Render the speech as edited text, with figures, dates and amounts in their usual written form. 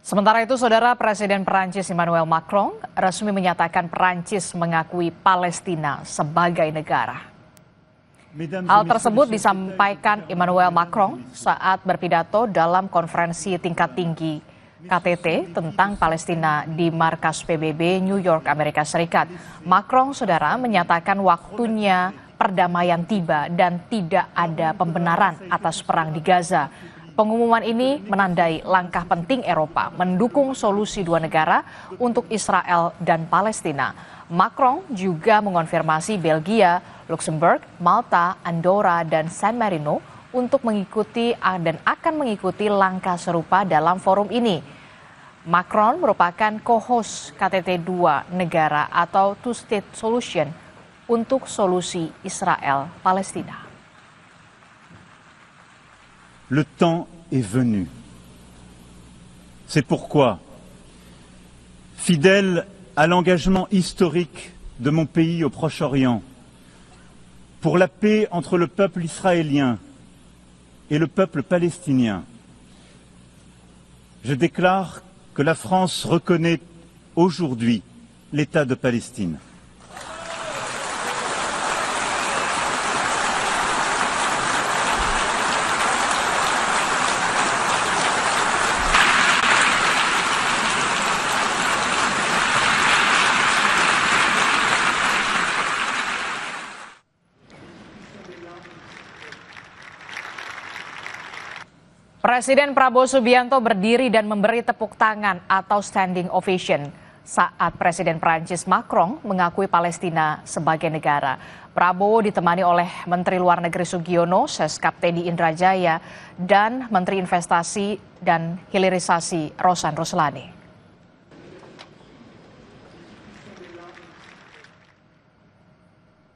Sementara itu, Saudara, Presiden Perancis Emmanuel Macron resmi menyatakan Perancis mengakui Palestina sebagai negara. Hal tersebut disampaikan Emmanuel Macron saat berpidato dalam konferensi tingkat tinggi KTT tentang Palestina di markas PBB New York, Amerika Serikat. Macron, Saudara, menyatakan waktunya perdamaian tiba dan tidak ada pembenaran atas perang di Gaza. Pengumuman ini menandai langkah penting Eropa mendukung solusi dua negara untuk Israel dan Palestina. Macron juga mengonfirmasi Belgia, Luxembourg, Malta, Andorra, dan San Marino untuk mengikuti dan akan mengikuti langkah serupa dalam forum ini. Macron merupakan co-host KTT 2 negara atau Two-State Solution untuk solusi Israel-Palestina. Le temps est venu. C'est pourquoi, fidèle à l'engagement historique de mon pays au Proche-Orient, pour la paix entre le peuple israélien et le peuple palestinien, je déclare que la France reconnaît aujourd'hui l'État de Palestine. Presiden Prabowo Subianto berdiri dan memberi tepuk tangan atau standing ovation saat Presiden Perancis Macron mengakui Palestina sebagai negara. Prabowo ditemani oleh Menteri Luar Negeri Sugiono, Seskap Teddy Indrajaya, dan Menteri Investasi dan Hilirisasi Rosan Roslani.